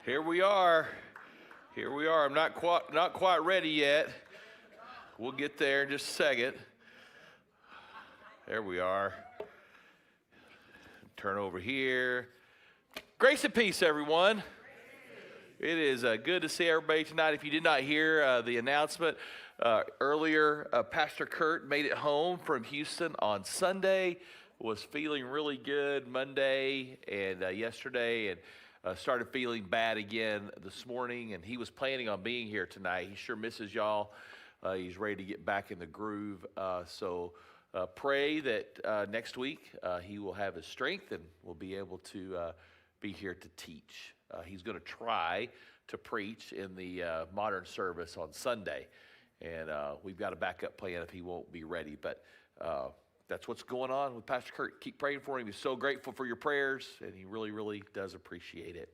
Here we are. Here we are. I'm not quite ready yet. We'll get there in just a second. There we are. Turn over here. Grace and peace, everyone. It is good to see everybody tonight. If you did not hear the announcement earlier, Pastor Kurt made it home from Houston on Sunday. Was feeling really good Monday and yesterday, and started feeling bad again this morning. And he was planning on being here tonight. He sure misses y'all. He's ready to get back in the groove. So pray that next week he will have his strength and will be able to be here to teach. He's going to try to preach in the modern service on Sunday. And we've got a backup plan if he won't be ready. But that's what's going on with Pastor Kurt. Keep praying for him. He's so grateful for your prayers, and he really, really does appreciate it.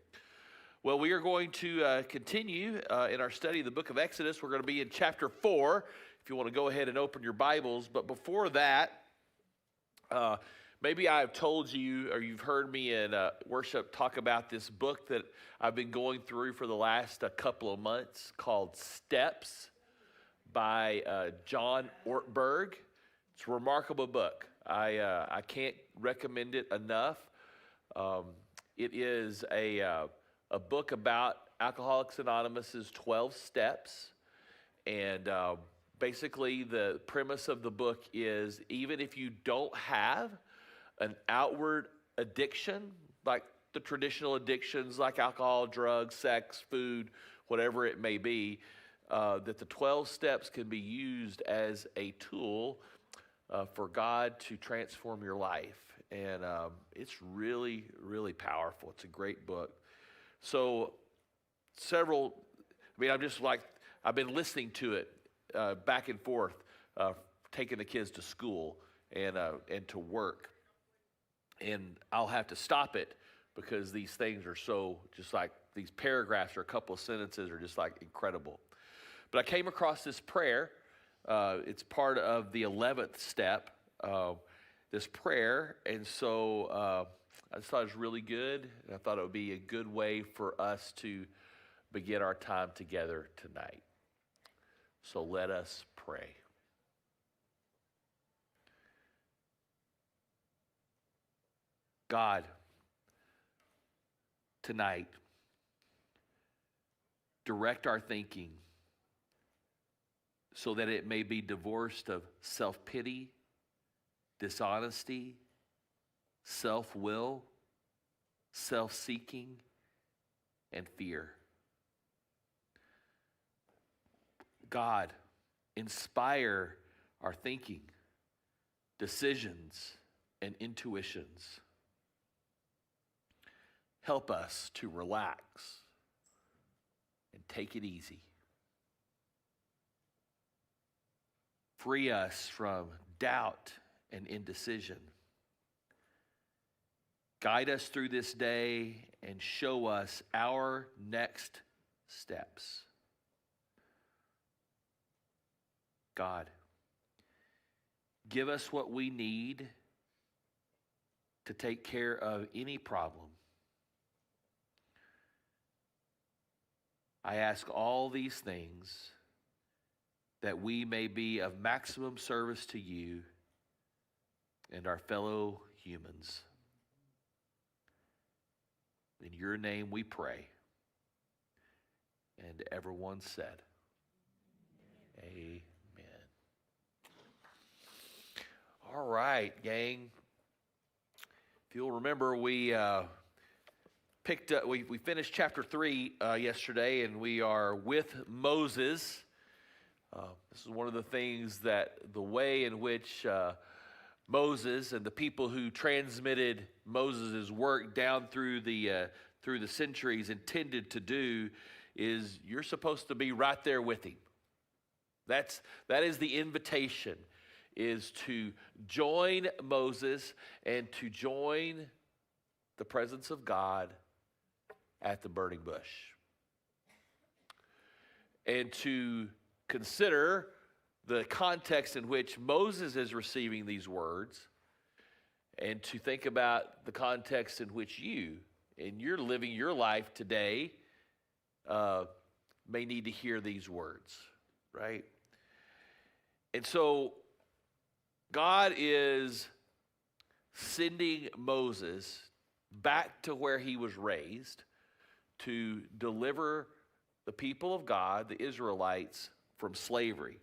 Well, we are going to continue in our study of the book of Exodus. We're going to be in chapter 4, if you want to go ahead and open your Bibles. But before that, maybe I've told you, or you've heard me in worship talk about this book that I've been going through for the last couple of months called Steps by John Ortberg. It's a remarkable book. I can't recommend it enough. It is a book about Alcoholics Anonymous's 12 steps. And basically the premise of the book is even if you don't have an outward addiction, like the traditional addictions like alcohol, drugs, sex, food, whatever it may be, that the 12 steps can be used as a tool for God to transform your life. And it's really, really powerful. It's a great book. So I've been listening to it back and forth, taking the kids to school and to work. And I'll have to stop it because these things are so, just like these paragraphs or a couple of sentences are just like incredible. But I came across this prayer. It's part of the 11th step, this prayer. And so I just thought it was really good. And I thought it would be a good way for us to begin our time together tonight. So let us pray. God, tonight, direct our thinking so that it may be divorced of self-pity, dishonesty, self-will, self-seeking, and fear. God, inspire our thinking, decisions, and intuitions. Help us to relax and take it easy. Free us from doubt and indecision. Guide us through this day and show us our next steps. God, give us what we need to take care of any problem. I ask all these things that we may be of maximum service to you and our fellow humans. In your name we pray. And everyone said, Amen. All right, gang. If you'll remember, we finished chapter 3 yesterday, and we are with Moses. This is one of the things that the way in which Moses and the people who transmitted Moses' work down through the centuries intended to do is you're supposed to be right there with him. That is the invitation, is to join Moses and to join the presence of God at the burning bush. And to consider the context in which Moses is receiving these words, and to think about the context in which you're living your life today may need to hear these words, right? And so God is sending Moses back to where he was raised to deliver the people of God, the Israelites, from slavery.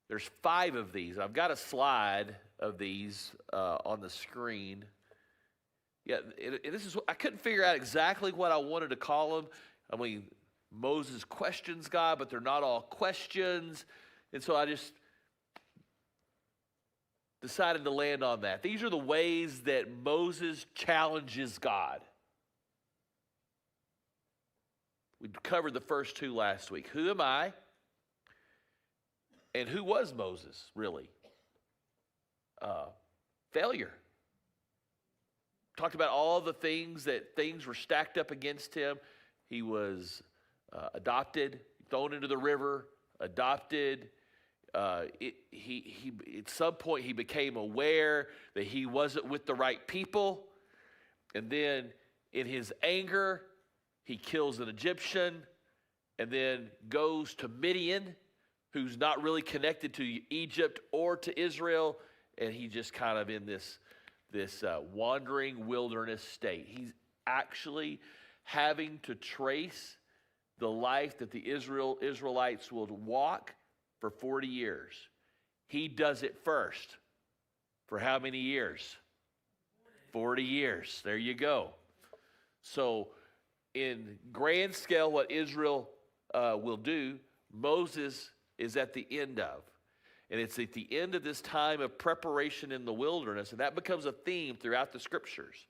There's 5 of these. I've got a slide of these on the screen. Yeah, this is. I couldn't figure out exactly what I wanted to call them. I mean, Moses questions God, but they're not all questions. And so I just decided to land on that. These are the ways that Moses challenges God. We covered the first 2 last week. Who am I? And who was Moses, really? Failure. Talked about all the things were stacked up against him. He was adopted, thrown into the river, adopted. At some point, he became aware that he wasn't with the right people. And then in his anger, he kills an Egyptian and then goes to Midian, who's not really connected to Egypt or to Israel. And he's just kind of in this wandering wilderness state. He's actually having to trace the life that the Israelites will walk for 40 years. He does it first. For how many years? 40 years. There you go. So in grand scale, what Israel will do, Moses is at the end of. And it's at the end of this time of preparation in the wilderness, and that becomes a theme throughout the scriptures,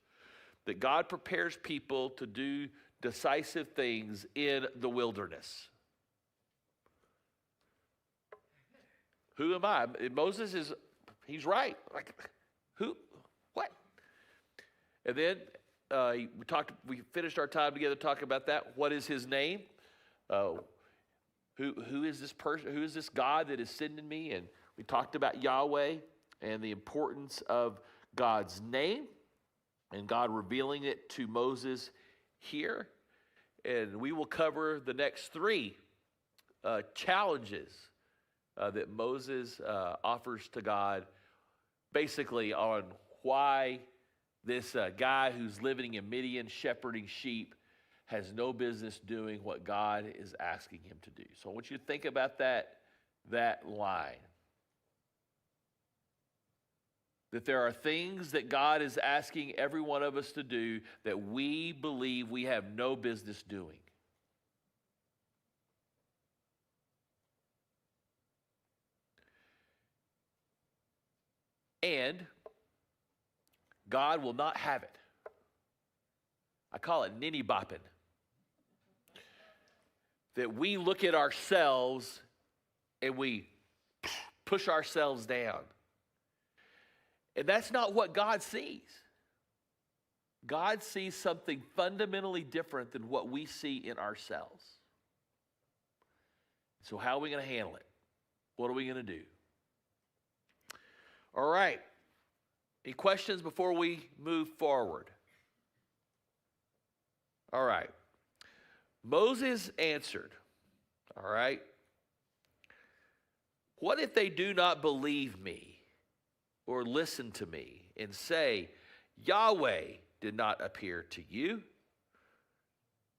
that God prepares people to do decisive things in the wilderness. Who am I? Moses he's right. Like, who? What? And then we finished our time together talking about that. What is his name? Who is this person? Who is this God that is sending me? And we talked about Yahweh and the importance of God's name and God revealing it to Moses here. And we will cover the next 3 challenges that Moses offers to God, basically on why this guy who's living in Midian shepherding sheep has no business doing what God is asking him to do. So I want you to think about that line. That there are things that God is asking every one of us to do that we believe we have no business doing. And God will not have it. I call it ninny bopping. That we look at ourselves and we push ourselves down. And that's not what God sees. God sees something fundamentally different than what we see in ourselves. So how are we going to handle it? What are we going to do? All right. Any questions before we move forward? All right. Moses answered, all right, what if they do not believe me or listen to me and say, Yahweh did not appear to you?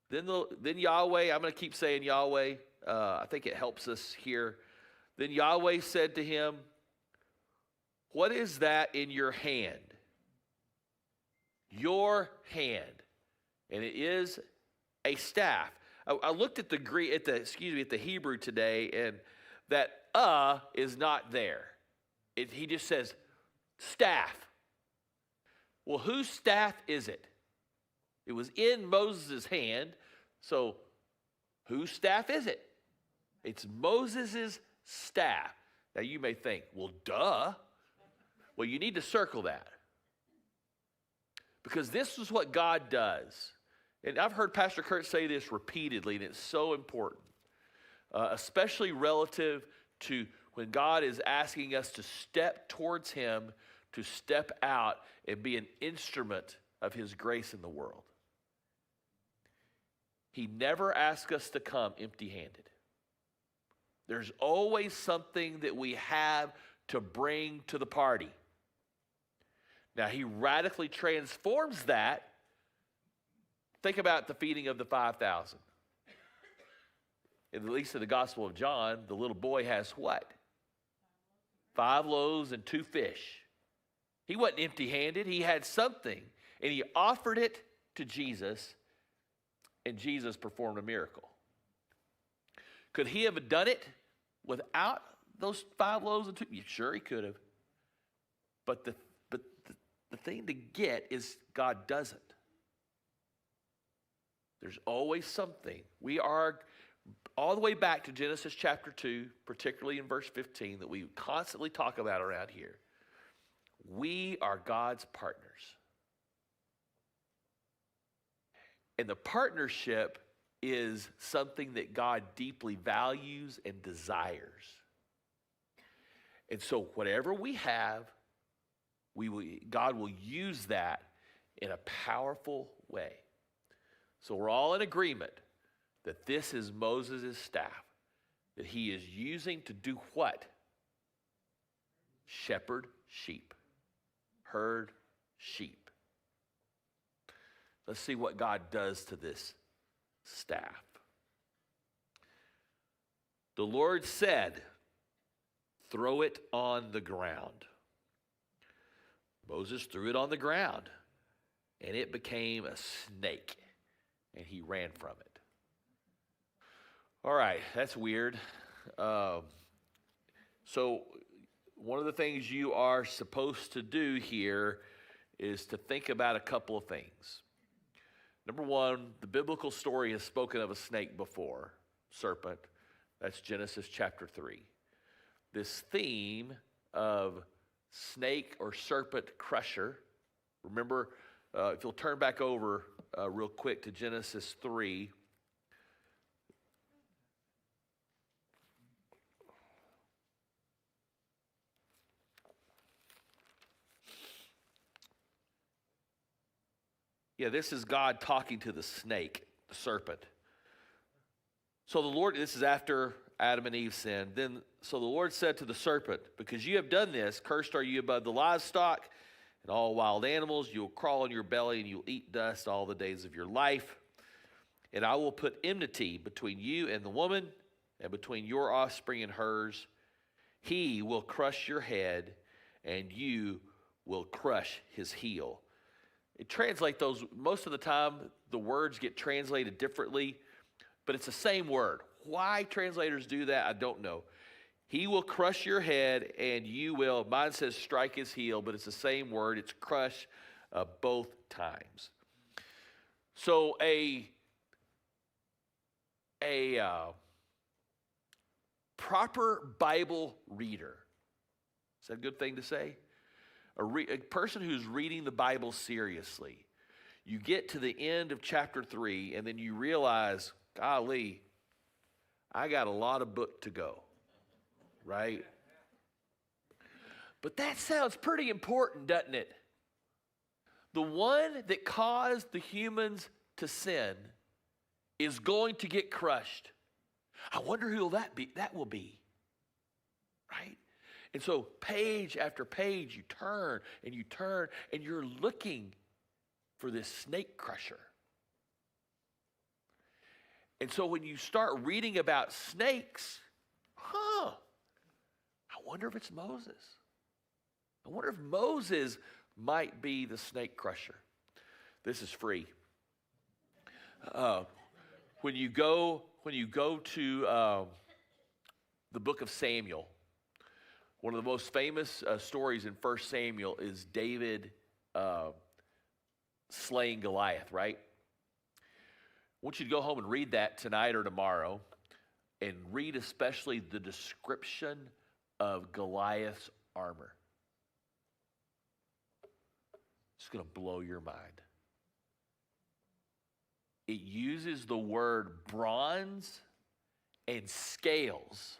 Then Yahweh, I'm going to keep saying Yahweh. I think it helps us here. Then Yahweh said to him, what is that in your hand? Your hand. And it is a staff. I looked at the Hebrew today, and that is not there. He just says staff. Well, whose staff is it? It was in Moses' hand, so whose staff is it? It's Moses' staff. Now you may think, well, duh. Well, you need to circle that. Because this is what God does. And I've heard Pastor Kurt say this repeatedly, and it's so important, especially relative to when God is asking us to step towards him, to step out and be an instrument of his grace in the world. He never asks us to come empty-handed. There's always something that we have to bring to the party. Now, he radically transforms that. Think about the feeding of the 5,000. At least in the Gospel of John, the little boy has what? 5 loaves and 2 fish. He wasn't empty-handed. He had something, and he offered it to Jesus, and Jesus performed a miracle. Could he have done it without those 5 loaves and 2? Sure, he could have. But the thing to get is God doesn't. There's always something. We are all the way back to Genesis chapter 2, particularly in verse 15, that we constantly talk about around here. We are God's partners. And the partnership is something that God deeply values and desires. And so whatever we have, God will use that in a powerful way. So we're all in agreement that this is Moses' staff, that he is using to do what? Shepherd sheep. Herd sheep. Let's see what God does to this staff. The Lord said, throw it on the ground. Moses threw it on the ground, and it became a snake, and he ran from it. All right, that's weird. So one of the things you are supposed to do here is to think about a couple of things. Number one, the biblical story has spoken of a snake before, serpent. That's Genesis chapter 3. This theme of snake or serpent crusher. Remember, if you'll turn back over real quick to Genesis 3. Yeah, this is God talking to the snake, the serpent. So the Lord, this is after Adam and Eve sinned. So the Lord said to the serpent, because you have done this, cursed are you above the livestock and all wild animals. You will crawl on your belly and you'll eat dust all the days of your life. And I will put enmity between you and the woman, and between your offspring and hers. He will crush your head, and you will crush his heel. It translates those, most of the time the words get translated differently, but it's the same word. Why translators do that, I don't know. He will crush your head, and you will, mine says strike his heel, but it's the same word. It's crush both times. So a proper Bible reader, is that a good thing to say? A person who's reading the Bible seriously. You get to the end of chapter 3, and then you realize, golly, I got a lot of book to go, right? But that sounds pretty important, doesn't it? The one that caused the humans to sin is going to get crushed. I wonder who that will be, right? And so page after page, you turn, and you're looking for this snake crusher. And so when you start reading about snakes, I wonder if it's Moses. I wonder if Moses might be the snake crusher. This is free. When you go to the book of Samuel, one of the most famous stories in 1 Samuel is David slaying Goliath, right? I want you to go home and read that tonight or tomorrow, and read especially the description of Goliath's armor. It's going to blow your mind. It uses the word bronze and scales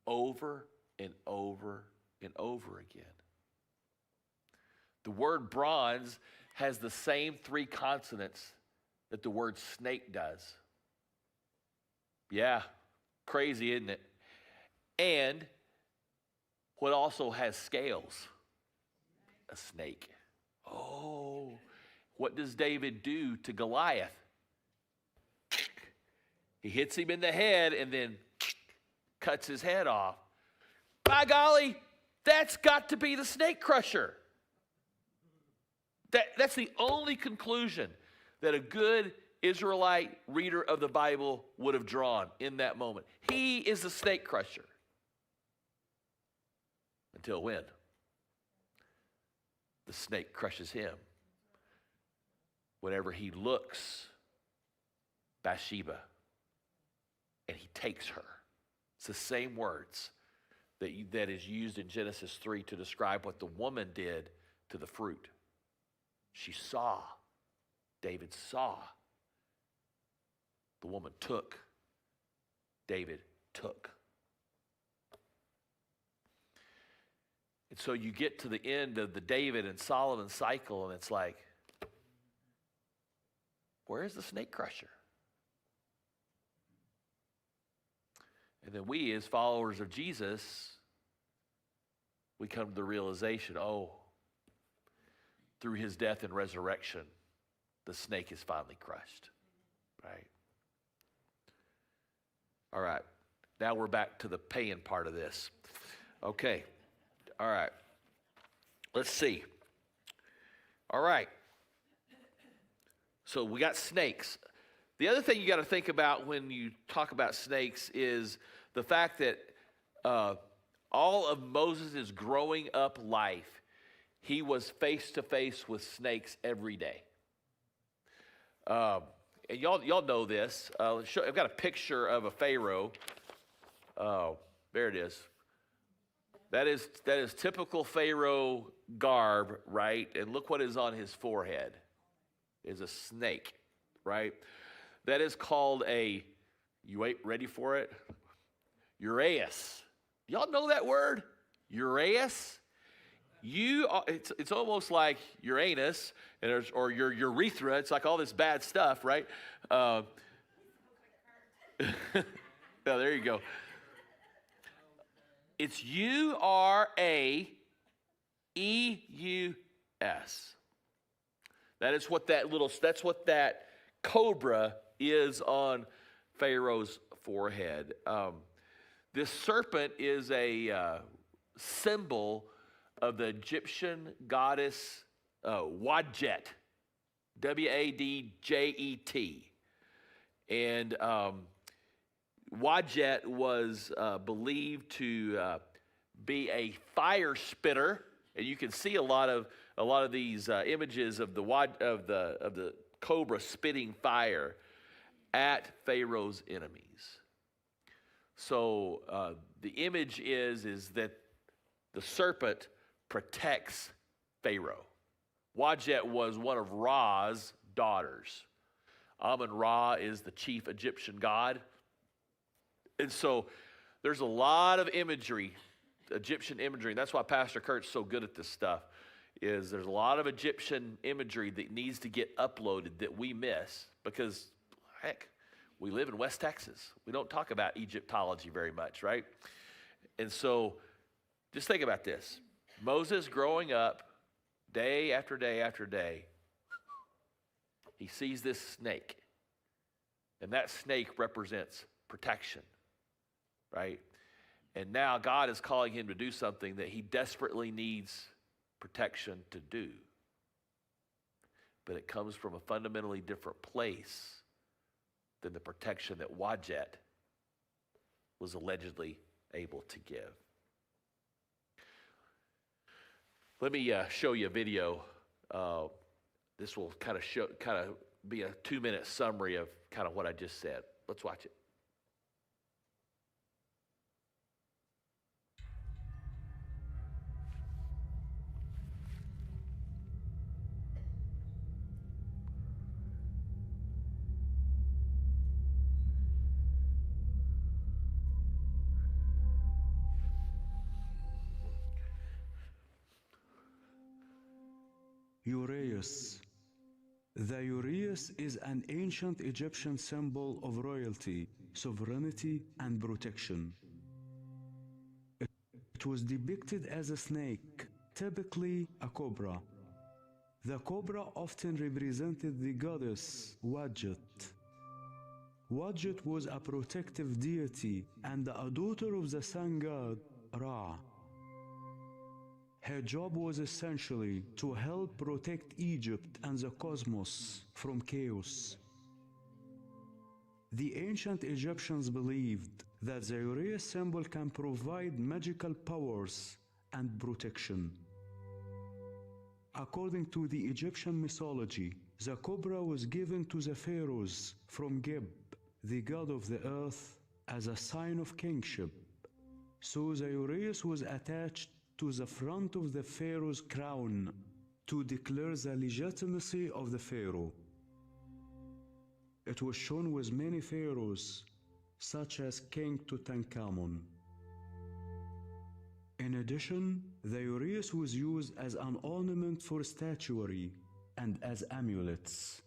over and over and over again. The word bronze has the same 3 consonants that the word snake does. Yeah, crazy, isn't it? And what also has scales? A snake. Oh, what does David do to Goliath? He hits him in the head and then cuts his head off. By golly, that's got to be the snake crusher. That's the only conclusion that a good Israelite reader of the Bible would have drawn in that moment. He is the snake crusher. Until when? The snake crushes him. Whenever he looks Bathsheba and he takes her. It's the same words that is used in Genesis 3 to describe what the woman did to the fruit. She saw. David saw. The woman took. David took. And so you get to the end of the David and Solomon cycle, and it's like, where's the snake crusher? And then we, as followers of Jesus, we come to the realization, through his death and resurrection, the snake is finally crushed, right? All right, now we're back to the paying part of this. Okay, all right, let's see. All right, so we got snakes. The other thing you got to think about when you talk about snakes is the fact that all of Moses' growing up life, he was face to face with snakes every day. And y'all know this. I've got a picture of a Pharaoh. There it is. That is typical Pharaoh garb, right? And look what is on his forehead. Is a snake, right? That is called you ain't ready for it? Uraeus. Y'all know that word? Uraeus? It's almost like Uranus or your urethra. It's like all this bad stuff, right? Yeah, there you go. It's Uraeus. That's what that cobra is on Pharaoh's forehead. This serpent is a symbol of the Egyptian goddess Wadjet, W-A-D-J-E-T. And Wadjet was believed to be a fire spitter, and you can see a lot of these images of the cobra spitting fire at Pharaoh's enemies. So the image is that the serpent protects Pharaoh. Wadjet was one of Ra's daughters. Amun-Ra is the chief Egyptian god. And so there's a lot of imagery, Egyptian imagery. And that's why Pastor Kurt's so good at this stuff, is there's a lot of Egyptian imagery that needs to get uploaded that we miss because, heck, we live in West Texas. We don't talk about Egyptology very much, right? And so just think about this. Moses growing up day after day after day, he sees this snake. And that snake represents protection, right? And now God is calling him to do something that he desperately needs protection to do. But it comes from a fundamentally different place than the protection that Wadjet was allegedly able to give. Let me show you a video. This will kind of be a 2-minute summary of kind of what I just said. Let's watch it. Uraeus, The uraeus is an ancient Egyptian symbol of royalty, sovereignty, and protection. It was depicted as a snake, typically a cobra. The cobra often represented the goddess Wadjet. Wadjet was a protective deity and a daughter of the sun god Ra. Her job was essentially to help protect Egypt and the cosmos from chaos. The ancient Egyptians believed that the uraeus symbol can provide magical powers and protection. According to the Egyptian mythology, the cobra was given to the pharaohs from Geb, the god of the earth, as a sign of kingship. So the uraeus was attached to the front of the pharaoh's crown to declare the legitimacy of the pharaoh. It was shown with many pharaohs, such as King Tutankhamun. In addition, the uraeus was used as an ornament for statuary and as amulets.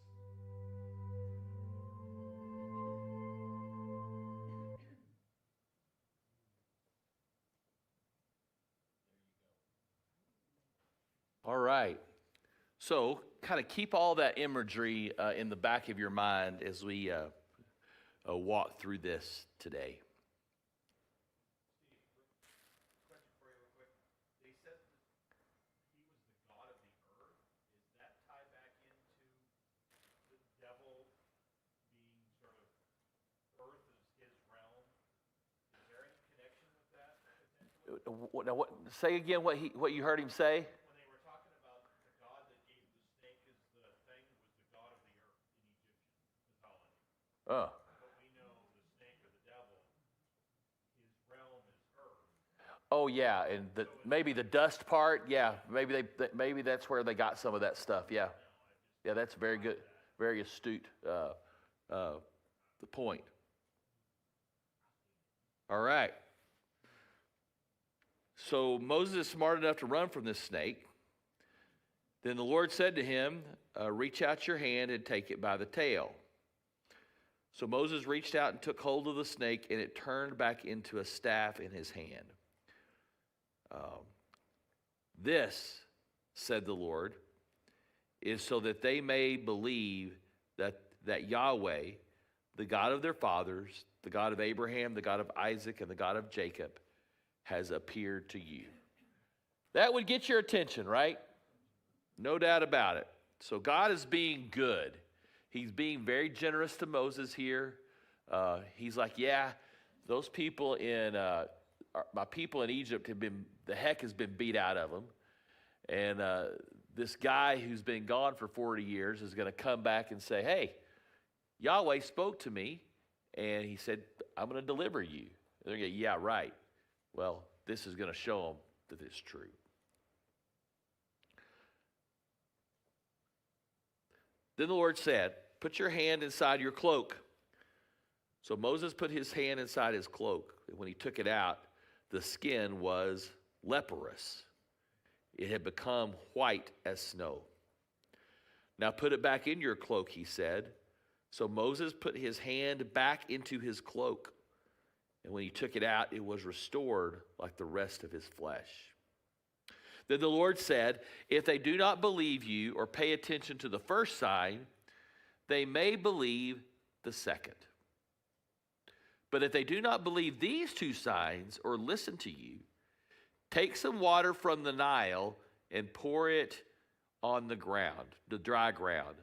All right. So, kind of keep all that imagery in the back of your mind as we walk through this today. Question for you real quick. They said that he was the God of the earth. Is that tied back into the devil being sort of earth is his realm? Is there any connection with that potentially? Now, say again what you heard him say? Oh. But we know the snake or the devil, his realm is earth. Oh yeah, and maybe the dust part. Yeah, maybe that's where they got some of that stuff. Yeah, yeah, that's very good, very astute. The point. All right. So Moses is smart enough to run from this snake. Then the Lord said to him, "Reach out your hand and take it by the tail." So Moses reached out and took hold of the snake, and it turned back into a staff in his hand. This, said the Lord, is so that they may believe that Yahweh, the God of their fathers, the God of Abraham, the God of Isaac, and the God of Jacob, has appeared to you. That would get your attention, right? No doubt about it. So God is being good. He's being very generous to Moses here. He's like, yeah, those people my people in Egypt the heck has been beat out of them. And this guy who's been gone for 40 years is going to come back and say, hey, Yahweh spoke to me, and he said, I'm going to deliver you. And they're going to go, yeah, right. Well, this is going to show them that it's true. Then the Lord said, put your hand inside your cloak. So Moses put his hand inside his cloak. And when he took it out, the skin was leprous. It had become white as snow. Now put it back in your cloak, he said. So Moses put his hand back into his cloak. And when he took it out, it was restored like the rest of his flesh. Then the Lord said, if they do not believe you or pay attention to the first sign, they may believe the second. But if they do not believe these two signs or listen to you, take some water from the Nile and pour it on the ground, the dry ground.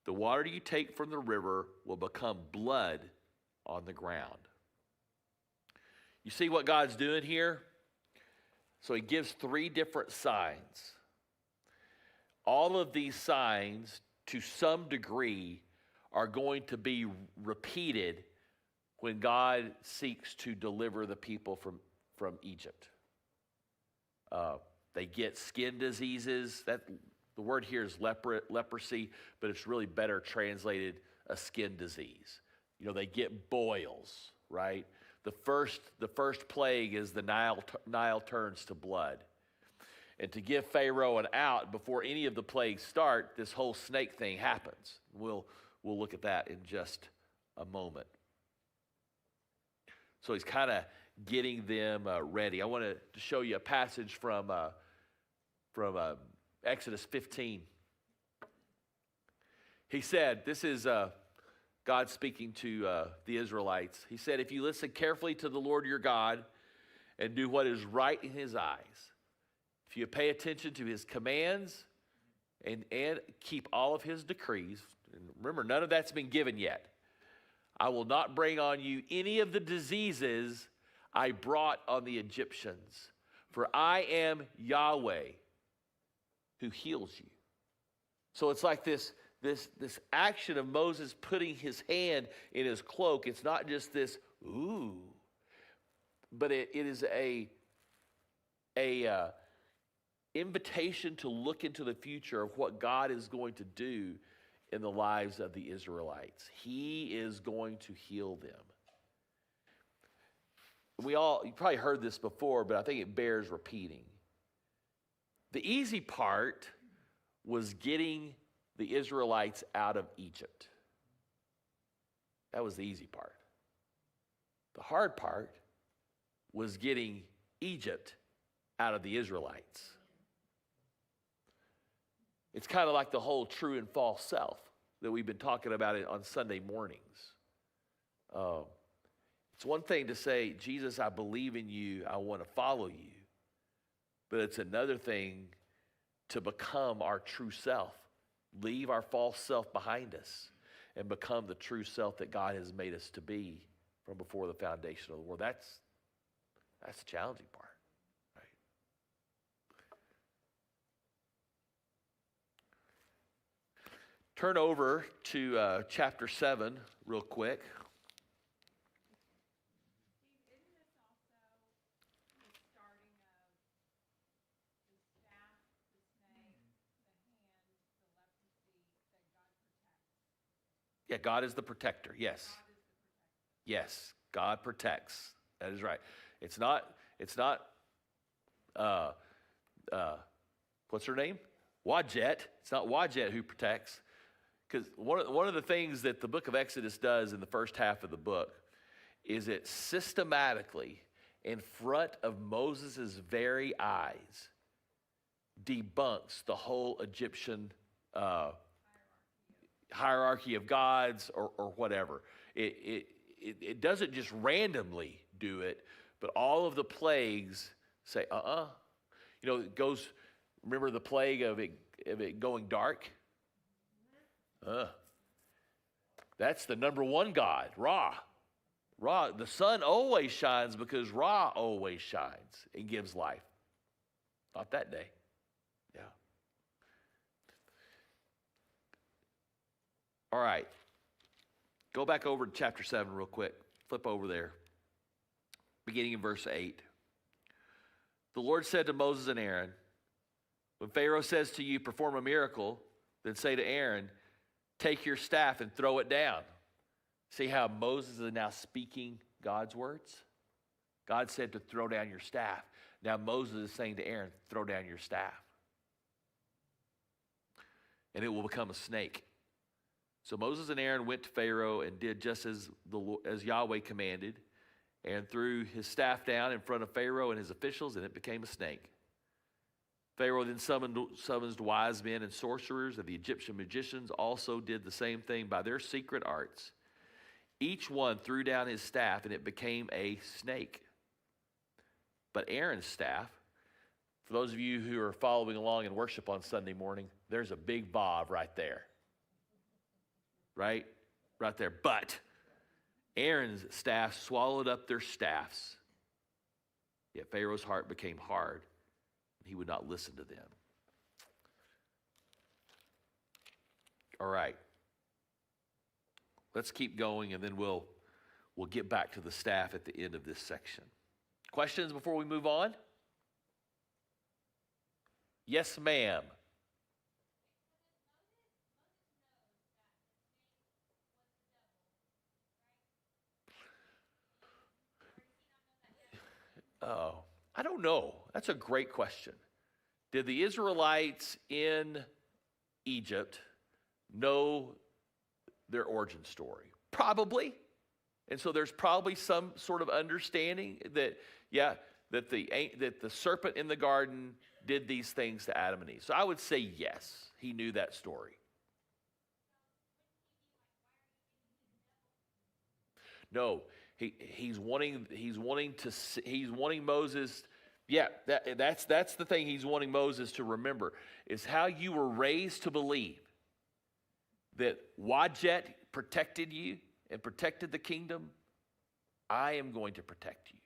The water you take from the river will become blood on the ground. You see what God's doing here? So he gives 3 different signs. All of these signs, to some degree, are going to be repeated when God seeks to deliver the people from Egypt. They get skin diseases. The word here is leprosy, but it's really better translated a skin disease. You know, they get boils, right? The first plague is the Nile turns to blood. And to give Pharaoh an out before any of the plagues start, this whole snake thing happens. We'll look at that in just a moment. So he's kind of getting them ready. I want to show you a passage from Exodus 15. He said, this is God speaking to the Israelites. He said, if you listen carefully to the Lord your God and do what is right in his eyes, if you pay attention to his commands and keep all of his decrees, and remember, none of that's been given yet, I will not bring on you any of the diseases I brought on the Egyptians, for I am Yahweh who heals you. So it's like this action of Moses putting his hand in his cloak. It's not just this, ooh, but it is a invitation to look into the future of what God is going to do in the lives of the Israelites. He is going to heal them. You probably heard this before, but I think it bears repeating. The easy part was getting the Israelites out of Egypt. That was the easy part. The hard part was getting Egypt out of the Israelites. It's kind of like the whole true and false self that we've been talking about it on Sunday mornings. It's one thing to say, Jesus, I believe in you, I want to follow you. But it's another thing to become our true self, leave our false self behind us, and become the true self that God has made us to be from before the foundation of the world. That's the challenging part. Turn over to chapter 7 real quick. Yeah, God is the protector. Yes. Yes, God protects. That is right. It's not what's her name? Wadjet. It's not Wadjet who protects. Because one of the things that the book of Exodus does in the first half of the book is it systematically, in front of Moses' very eyes, debunks the whole Egyptian hierarchy of gods or whatever. It doesn't just randomly do it, but all of the plagues say, it goes, remember the plague of it going dark? That's the number one god, Ra. Ra, the sun always shines because Ra always shines and gives life. Not that day. Yeah. All right. Go back over to chapter 7 real quick. Flip over there. Beginning in verse 8. The Lord said to Moses and Aaron, when Pharaoh says to you, perform a miracle, then say to Aaron, take your staff and throw it down. See how Moses is now speaking God's words? God said to throw down your staff. Now Moses is saying to Aaron, throw down your staff. And it will become a snake. So Moses and Aaron went to Pharaoh and did just as Yahweh commanded, and threw his staff down in front of Pharaoh and his officials, and it became a snake. Pharaoh then summoned wise men and sorcerers, and the Egyptian magicians also did the same thing by their secret arts. Each one threw down his staff, and it became a snake. But Aaron's staff, for those of you who are following along in worship on Sunday morning, there's a big Vav right there. Right there. But Aaron's staff swallowed up their staffs. Yet Pharaoh's heart became hard, and he would not listen to them. All right. Let's keep going, and then we'll get back to the staff at the end of this section. Questions before we move on? Yes, ma'am. Oh, I don't know. That's a great question. Did the Israelites in Egypt know their origin story? Probably. And so there's probably some sort of understanding that, yeah, that the serpent in the garden did these things to Adam and Eve. So I would say yes, he knew that story. No, he's wanting Moses. Yeah, that's the thing he's wanting Moses to remember is how you were raised to believe that Wadjet protected you and protected the kingdom. I am going to protect you.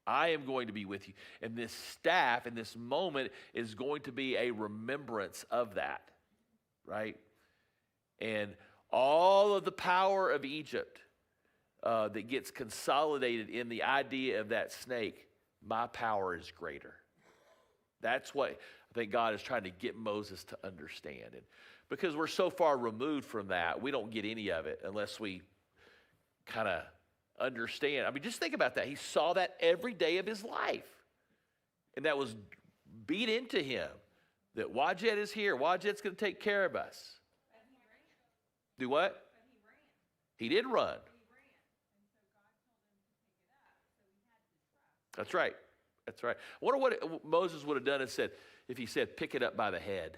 I am going to be with you. And this staff in this moment is going to be a remembrance of that, right? And all of the power of Egypt that gets consolidated in the idea of that snake, my power is greater. That's what I think God is trying to get Moses to understand. And because we're so far removed from that, we don't get any of it unless we kind of understand. I mean, just think about that. He saw that every day of his life. And that was beat into him that Wadjet is here. Wadjet's going to take care of us. Do what? He did run. That's right. That's right. I wonder what Moses would have done if he said, pick it up by the head.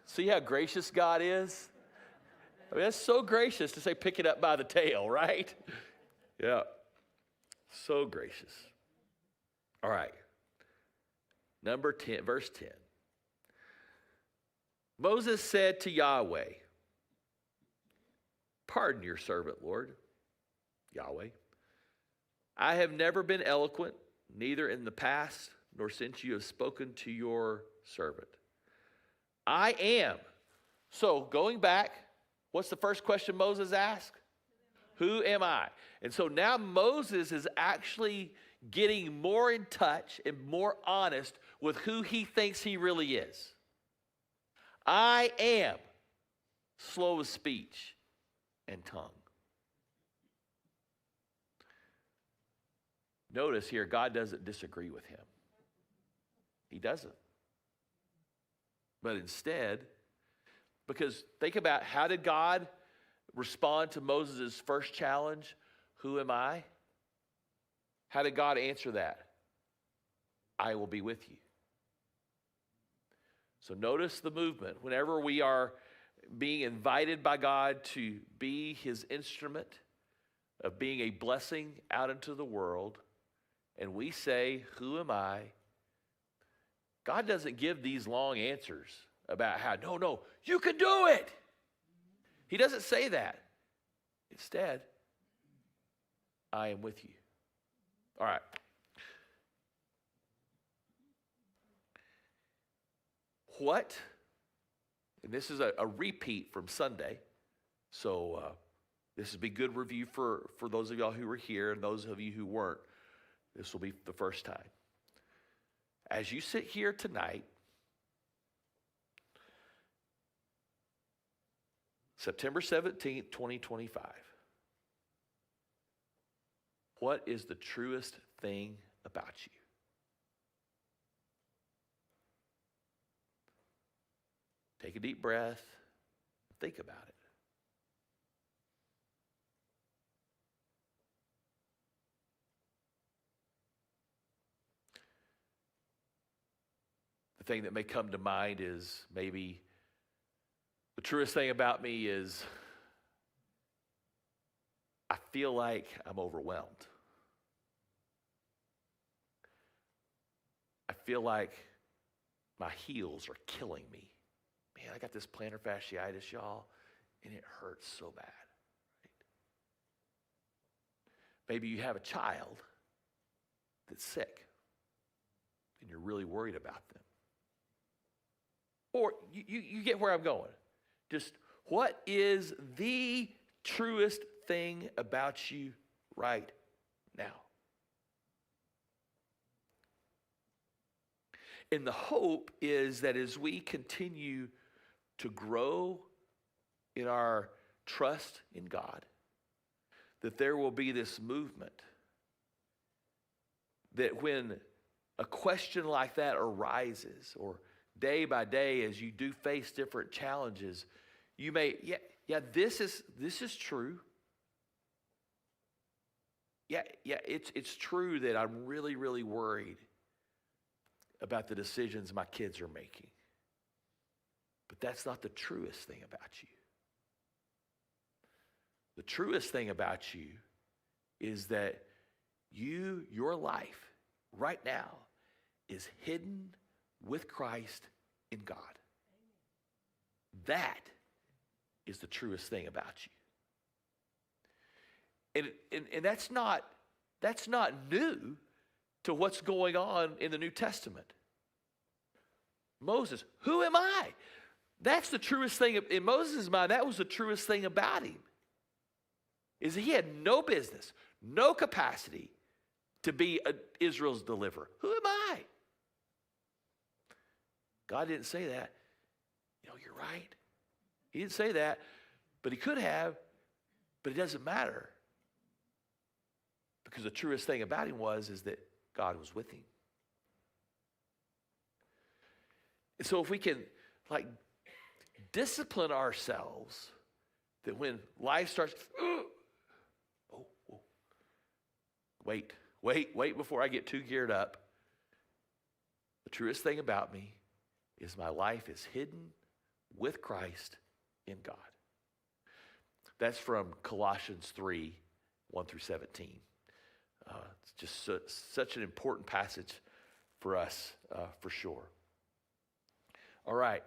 See how gracious God is? I mean, that's so gracious to say, pick it up by the tail, right? Yeah. So gracious. All right. Number 10, verse 10. Moses said to Yahweh, pardon your servant, Lord. Yahweh, I have never been eloquent, neither in the past nor since you have spoken to your servant. I am. So going back, what's the first question Moses asked? Who am I? And so now Moses is actually getting more in touch and more honest with who he thinks he really is. I am slow of speech and tongue. Notice here, God doesn't disagree with him. He doesn't. But instead, because think about how did God respond to Moses' first challenge? Who am I? How did God answer that? I will be with you. So notice the movement. Whenever we are being invited by God to be his instrument of being a blessing out into the world, and we say, who am I? God doesn't give these long answers about how, no, you can do it. He doesn't say that. Instead, I am with you. All right. What? And this is a repeat from Sunday. So this would be good review for those of y'all who were here and those of you who weren't. This will be the first time. As you sit here tonight, September 17th, 2025, what is the truest thing about you? Take a deep breath. Think about it. The thing that may come to mind is maybe the truest thing about me is I feel like I'm overwhelmed. I feel like my heels are killing me. Man, I got this plantar fasciitis, y'all, and it hurts so bad. Right? Maybe you have a child that's sick, and you're really worried about them. Or you get where I'm going. Just what is the truest thing about you right now? And the hope is that as we continue to grow in our trust in God, that there will be this movement that when a question like that arises, or day by day as you do face different challenges, you may, this is true. It's true that I'm really, really worried about the decisions my kids are making. But that's not the truest thing about you. The truest thing about you is that your life right now is hidden with Christ in God. That is the truest thing about you. And that's not new to what's going on in the New Testament. Moses, who am I? That's the truest thing in Moses' mind. That was the truest thing about him. Is he had no business, no capacity to be Israel's deliverer. Who am I? God didn't say that. You're right. He didn't say that, but he could have, but it doesn't matter. Because the truest thing about him is that God was with him. And so if we can discipline ourselves that when life starts, wait before I get too geared up. The truest thing about me is my life is hidden with Christ in God. That's from Colossians 3, 1 through 17. It's just such an important passage for us, for sure. All right.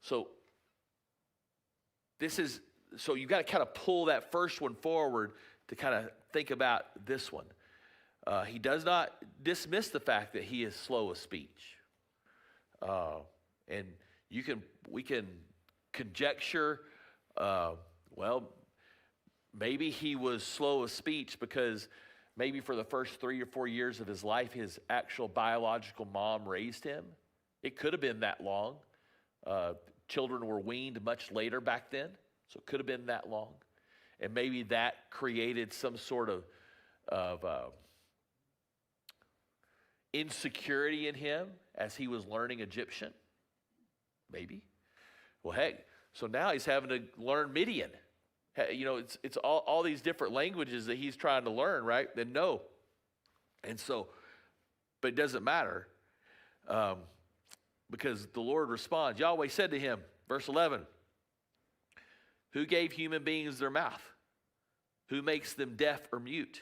So you've got to kind of pull that first one forward to kind of think about this one. He does not dismiss the fact that he is slow of speech. And we can conjecture, maybe he was slow of speech because maybe for the first 3 or 4 years of his life, his actual biological mom raised him. It could have been that long. Children were weaned much later back then, so it could have been that long. And maybe that created some sort of insecurity in him as he was learning Egyptian. Maybe. Well, heck, so now he's having to learn Midian. It's all these different languages that he's trying to learn, right? Then no. And so, but it doesn't matter because the Lord responds. Yahweh said to him, verse 11, who gave human beings their mouth? Who makes them deaf or mute?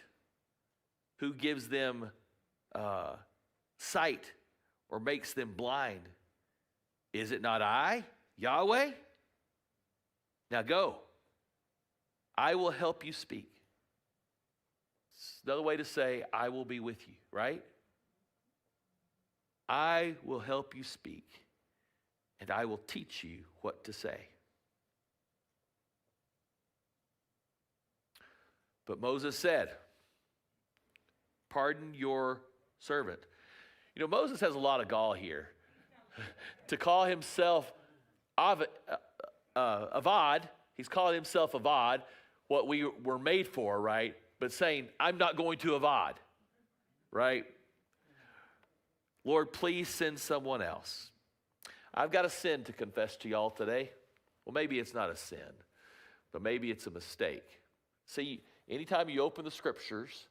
Who gives them sight or makes them blind? Is it not I, Yahweh? Now go. I will help you speak. It's another way to say, I will be with you, right? I will help you speak, and I will teach you what to say. But Moses said, pardon your servant. Moses has a lot of gall here. To call himself Avad, he's calling himself Avad, what we were made for, right? But saying, I'm not going to Avad, right? Lord, please send someone else. I've got a sin to confess to y'all today. Well, maybe it's not a sin, but maybe it's a mistake. See, anytime you open the scriptures,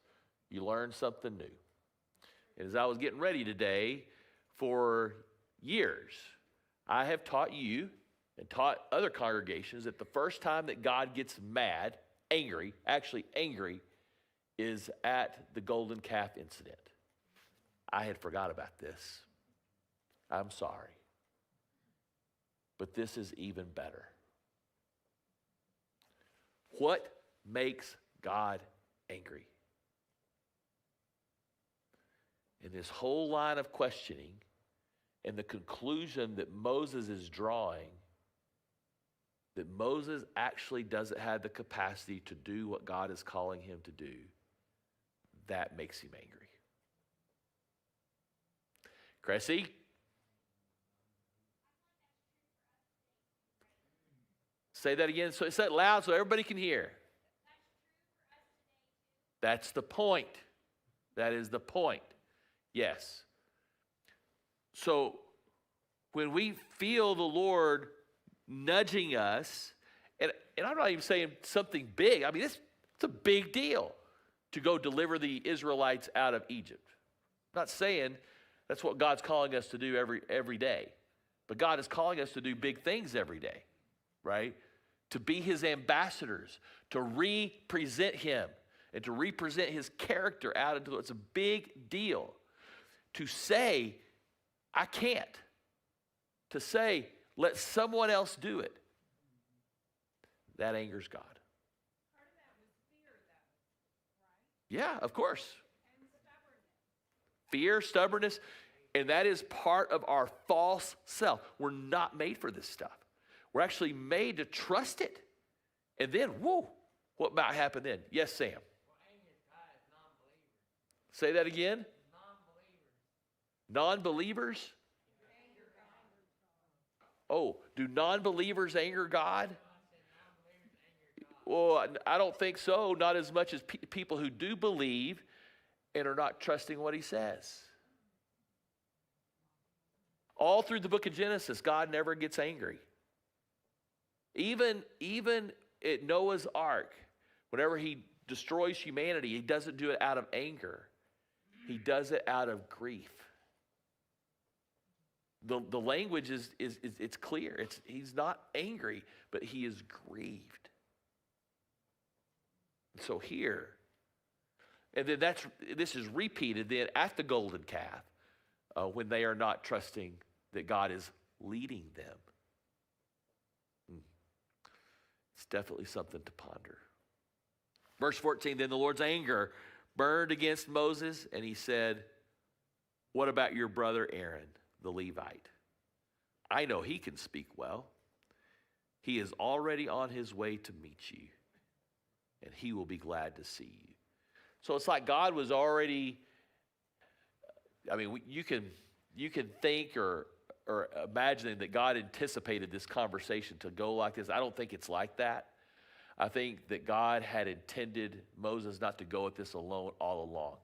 you learn something new. And as I was getting ready today, for years, I have taught you and taught other congregations that the first time that God gets mad, angry, is at the golden calf incident. I had forgot about this. I'm sorry. But this is even better. What makes God angry? In this whole line of questioning and the conclusion that Moses is drawing, that Moses actually doesn't have the capacity to do what God is calling him to do, that makes him angry. Cressy? Say that again. So say it loud so everybody can hear. That's the point. That is the point. Yes. So when we feel the Lord nudging us, and I'm not even saying something big. I mean, it's a big deal to go deliver the Israelites out of Egypt. I'm not saying that's what God's calling us to do every day. But God is calling us to do big things every day, right? To be his ambassadors, to represent him, and to represent his character out into it's a big deal. To say, I can't. To say, let someone else do it. That angers God. Part of that was fear, though, right? Yeah, of course. And stubbornness. Fear, stubbornness, and that is part of our false self. We're not made for this stuff. We're actually made to trust it. And then, whoa, what might happen then? Yes, Sam. Say that again. Non-believers? Oh, do non-believers anger God? Well, I don't think so. Not as much as people who do believe and are not trusting what he says. All through the book of Genesis, God never gets angry. Even at Noah's Ark, whenever he destroys humanity, he doesn't do it out of anger. He does it out of grief. The language is it's clear. He's not angry, but he is grieved. So here, and then this is repeated then at the golden calf when they are not trusting that God is leading them. It's definitely something to ponder. Verse 14, then the Lord's anger burned against Moses, and he said, what about your brother Aaron, the Levite? I know he can speak well. He is already on his way to meet you, and he will be glad to see you. So it's like God was already, I mean, you can think or imagining that God anticipated this conversation to go like this. I don't think it's like that. I think that God had intended Moses not to go at this alone all along.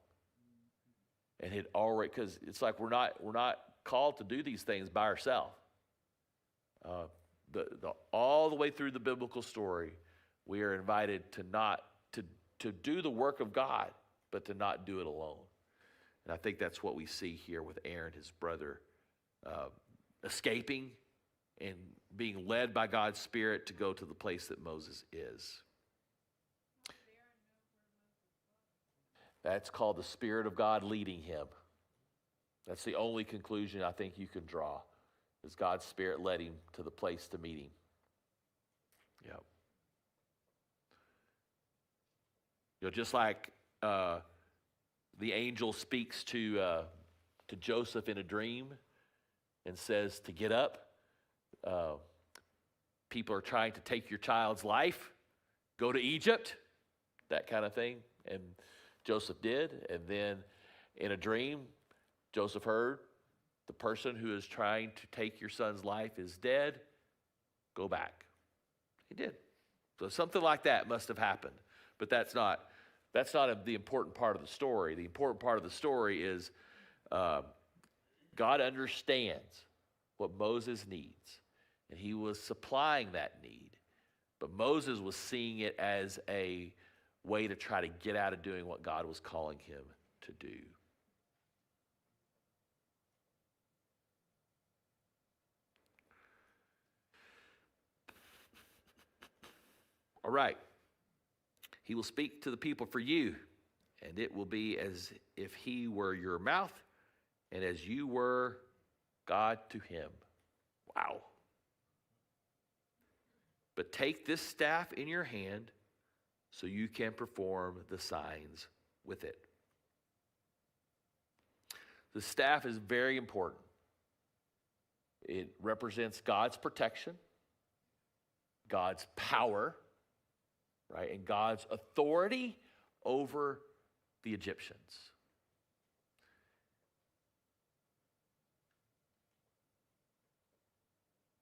And had already, because it's like we're not called to do these things by ourselves. All the way through the biblical story, we are invited to do the work of God, but to not do it alone. And I think that's what we see here with Aaron, his brother, escaping and being led by God's Spirit to go to the place that Moses is. That's called the Spirit of God leading him. That's the only conclusion I think you can draw, is God's Spirit led him to the place to meet him. Yep. You know, just like the angel speaks to Joseph in a dream and says to get up. People are trying to take your child's life. Go to Egypt, that kind of thing. And Joseph did. And then in a dream, Joseph heard the person who is trying to take your son's life is dead. Go back. He did. So something like that must have happened. But that's not the important part of the story. The important part of the story is God understands what Moses needs, and he was supplying that need. But Moses was seeing it as a way to try to get out of doing what God was calling him to do. All right. He will speak to the people for you, and it will be as if he were your mouth, and as you were God to him. Wow. But take this staff in your hand so you can perform the signs with it. The staff is very important. It represents God's protection, God's power, right, and God's authority over the Egyptians.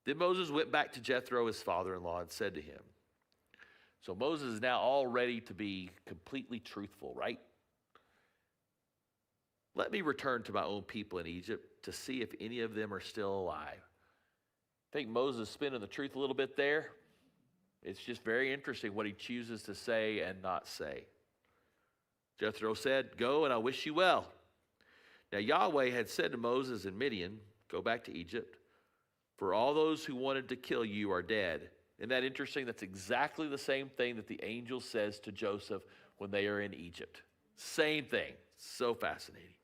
Then Moses went back to Jethro, his father-in-law, and said to him, so Moses is now all ready to be completely truthful, right? Let me return to my own people in Egypt to see if any of them are still alive. I think Moses is spinning the truth a little bit there. It's just very interesting what he chooses to say and not say. Jethro said, "Go, and I wish you well." Now Yahweh had said to Moses and Midian, "Go back to Egypt, for all those who wanted to kill you are dead." Isn't that interesting? That's exactly the same thing that the angel says to Joseph when they are in Egypt. Same thing. So fascinating.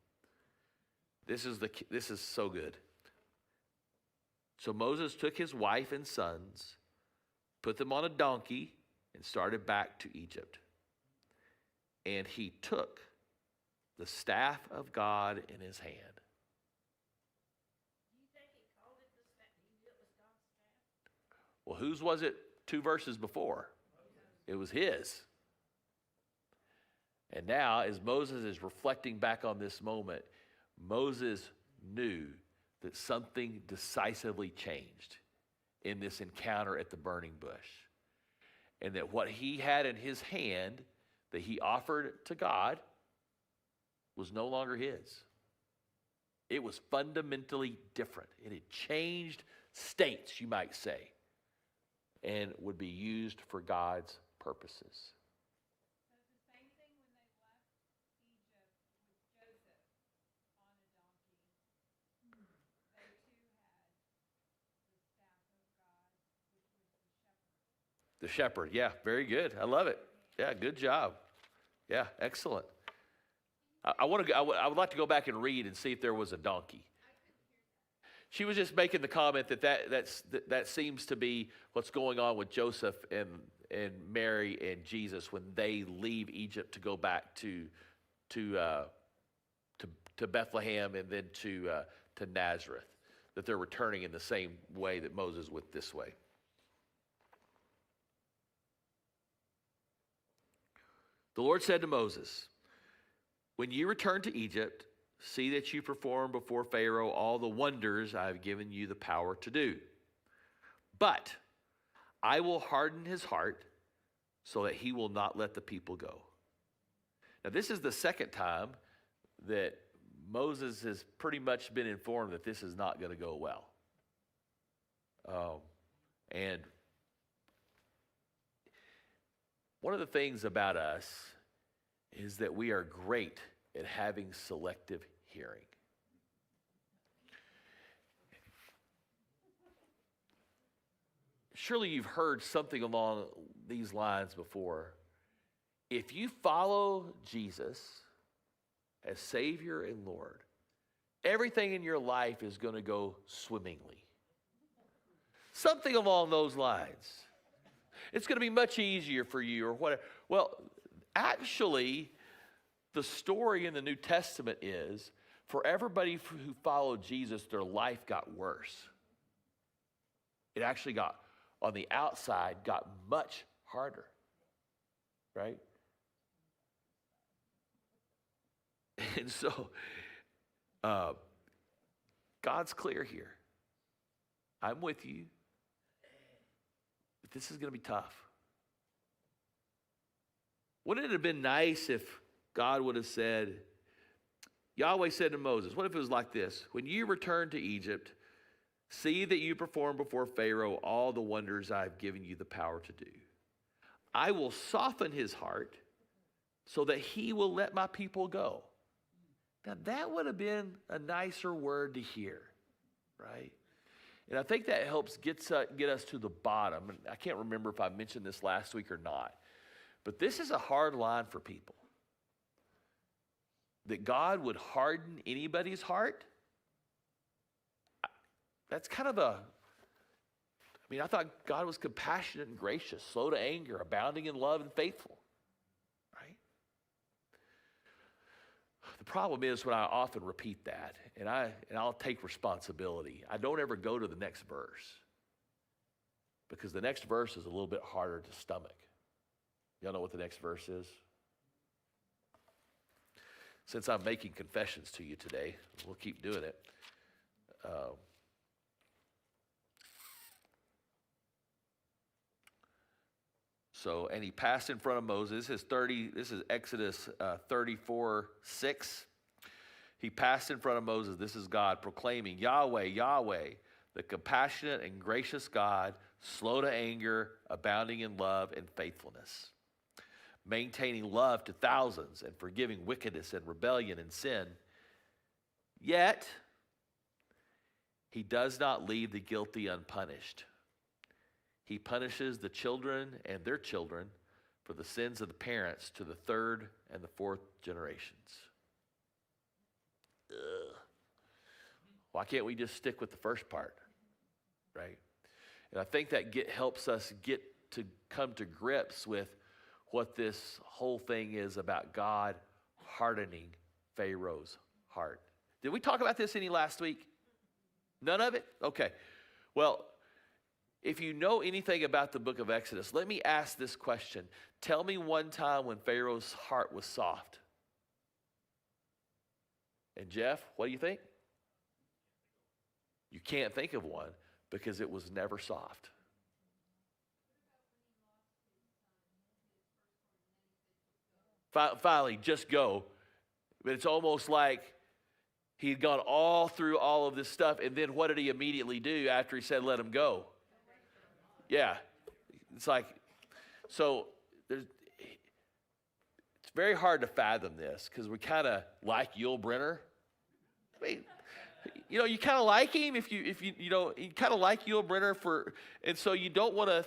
This is so good. So Moses took his wife and sons, put them on a donkey, and started back to Egypt. And he took the staff of God in his hand. Well, whose was it 2 verses before? It was his. And now, as Moses is reflecting back on this moment, Moses knew that something decisively changed in this encounter at the burning bush. And that what he had in his hand that he offered to God was no longer his. It was fundamentally different. It had changed states, you might say, and would be used for God's purposes. So it's the same thing when they left Egypt with Joseph on a donkey. They too had the staff of God, which was the shepherd. The shepherd, yeah, very good. I love it. Yeah, good job. Yeah, excellent. I would like to go back and read and see if there was a donkey. She was just making the comment that seems to be what's going on with Joseph and Mary and Jesus when they leave Egypt to go back to Bethlehem and then to Nazareth. That they're returning in the same way that Moses went this way. The Lord said to Moses, "When you return to Egypt, see that you perform before Pharaoh all the wonders I have given you the power to do. But I will harden his heart so that he will not let the people go." Now, this is the second time that Moses has pretty much been informed that this is not going to go well. And one of the things about us is that we are great at having selective hearing. Surely you've heard something along these lines before. If you follow Jesus as Savior and Lord, everything in your life is going to go swimmingly. Something along those lines. It's going to be much easier for you or whatever. Well, actually, the story in the New Testament is for everybody who followed Jesus, their life got worse. It actually got, on the outside, got much harder, right? And so, God's clear here. I'm with you, but this is going to be tough. Wouldn't it have been nice if God would have said, Yahweh said to Moses, what if it was like this? When you return to Egypt, see that you perform before Pharaoh all the wonders I've given you the power to do. I will soften his heart so that he will let my people go. Now that would have been a nicer word to hear, right? And I think that helps get us to the bottom. And I can't remember if I mentioned this last week or not, but this is a hard line for people. That God would harden anybody's heart. That's kind of I thought God was compassionate and gracious, slow to anger, abounding in love and faithful, right? The problem is when I often repeat that, and I'll take responsibility, I don't ever go to the next verse because the next verse is a little bit harder to stomach. Y'all know what the next verse is? Since I'm making confessions to you today, we'll keep doing it. And he passed in front of Moses. This is Exodus 34:6. He passed in front of Moses, this is God, proclaiming, Yahweh, Yahweh, the compassionate and gracious God, slow to anger, abounding in love and faithfulness, maintaining love to thousands and forgiving wickedness and rebellion and sin. Yet, he does not leave the guilty unpunished. He punishes the children and their children for the sins of the parents to the third and the fourth generations. Ugh. Why can't we just stick with the first part, right? And I think that helps us get to come to grips with what this whole thing is about God hardening Pharaoh's heart. Did we talk about this any last week? None of it? Okay. Well, if you know anything about the book of Exodus, let me ask this question. Tell me one time when Pharaoh's heart was soft. And Jeff, what do you think? You can't think of one because it was never soft. Finally, just go. But it's almost like he'd gone all through all of this stuff, and then what did he immediately do after he said, let him go? Yeah. It's like, so it's very hard to fathom this because we kind of like Yul Brynner. I mean, you know, you kind of like him if you kind of like Yul Brynner and so you don't want to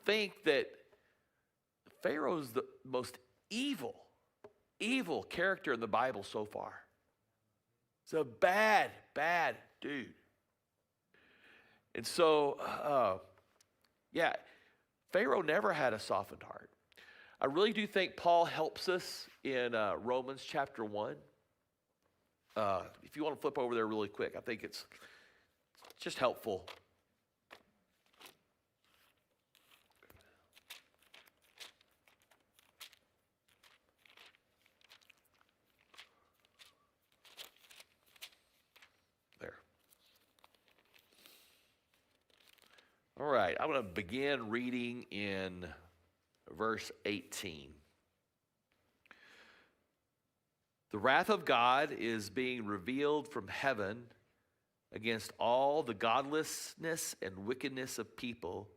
think that Pharaoh's the most evil character in the Bible so far. He's a bad dude. And so, Pharaoh never had a softened heart. I really do think Paul helps us in Romans chapter 1. If you want to flip over there really quick, I think it's just helpful. There. All right, I'm going to begin reading in verse 18. The wrath of God is being revealed from heaven against all the godlessness and wickedness of people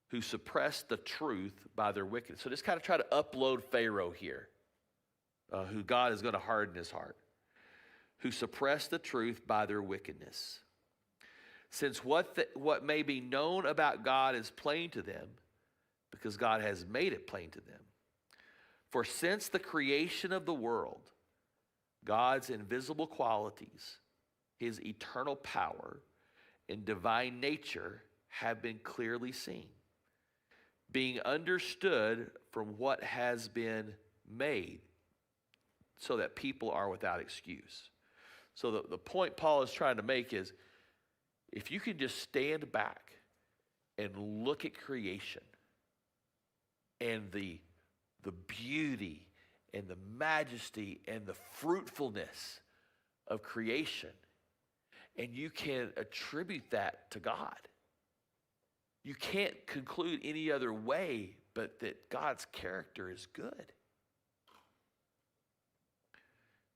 who suppress the truth by their wickedness. So just kind of try to upload Pharaoh here, who God is going to harden his heart, who suppress the truth by their wickedness. Since what may be known about God is plain to them, because God has made it plain to them. For since the creation of the world, God's invisible qualities, his eternal power, and divine nature have been clearly seen, being understood from what has been made, so that people are without excuse. So the point Paul is trying to make is, if you can just stand back and look at creation and the beauty and the majesty and the fruitfulness of creation, and you can attribute that to God. You can't conclude any other way but that God's character is good.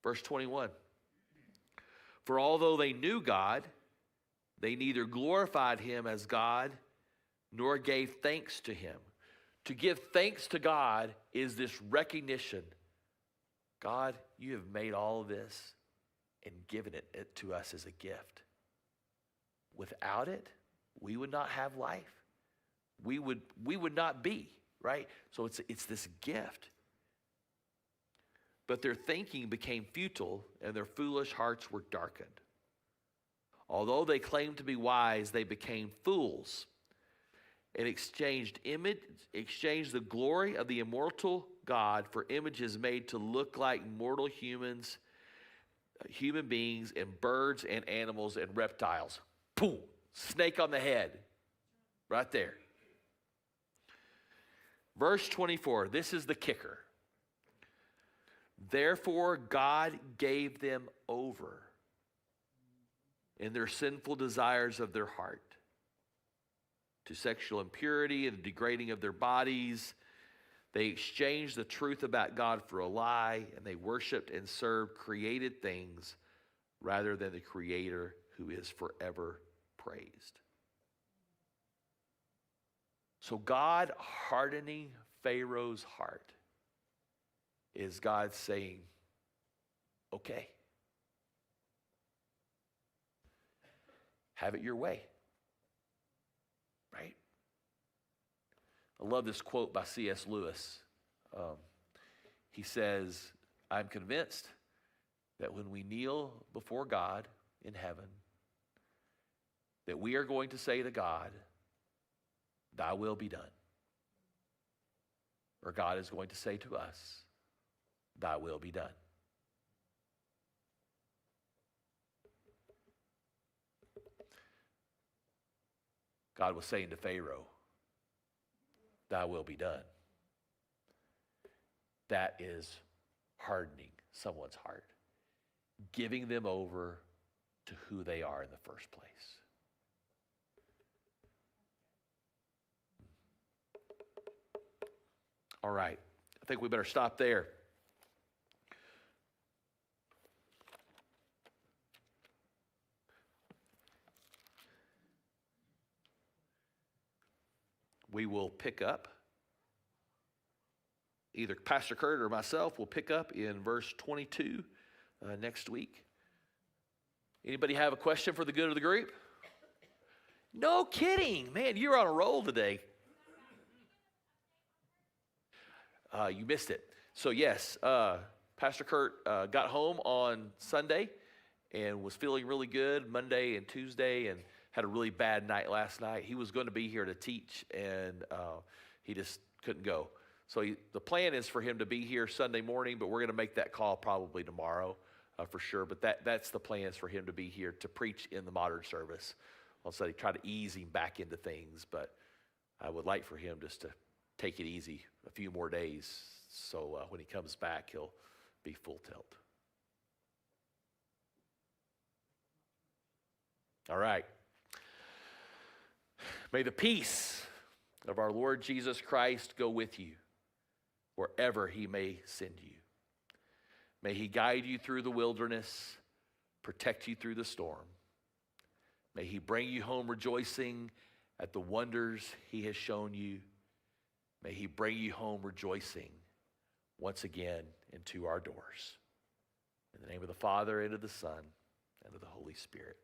Verse 21. For although they knew God, they neither glorified him as God nor gave thanks to him. To give thanks to God is this recognition. God, you have made all of this and given it to us as a gift. Without it, we would not have life. We would not be, right? So it's this gift. But their thinking became futile, and their foolish hearts were darkened. Although they claimed to be wise, they became fools and exchanged the glory of the immortal God for images made to look like mortal human beings, and birds and animals and reptiles. Boom! Snake on the head. Right there. Verse 24, this is the kicker. Therefore God gave them over in their sinful desires of their heart to sexual impurity and the degrading of their bodies. They exchanged the truth about God for a lie, and they worshiped and served created things rather than the Creator who is forever praised. So God hardening Pharaoh's heart is God saying, okay, have it your way, right? I love this quote by C.S. Lewis. He says, I'm convinced that when we kneel before God in heaven, that we are going to say to God, thy will be done. Or God is going to say to us, thy will be done. God was saying to Pharaoh, thy will be done. That is hardening someone's heart, giving them over to who they are in the first place. All right, I think we better stop there. We will pick up, either Pastor Kurt or myself will pick up in verse 22 next week. Anybody have a question for the good of the group? No kidding. Man, you're on a roll today. You missed it. So yes, Pastor Kurt got home on Sunday and was feeling really good Monday and Tuesday, and had a really bad night last night. He was going to be here to teach, and he just couldn't go. So the plan is for him to be here Sunday morning, but we're going to make that call probably tomorrow for sure. But that's the plan, is for him to be here to preach in the modern service. I'll say try to ease him back into things, but I would like for him just to take it easy a few more days, so when he comes back, he'll be full tilt. All right. May the peace of our Lord Jesus Christ go with you wherever he may send you. May he guide you through the wilderness, protect you through the storm. May he bring you home rejoicing at the wonders he has shown you. May he bring you home rejoicing once again into our doors. In the name of the Father, and of the Son, and of the Holy Spirit.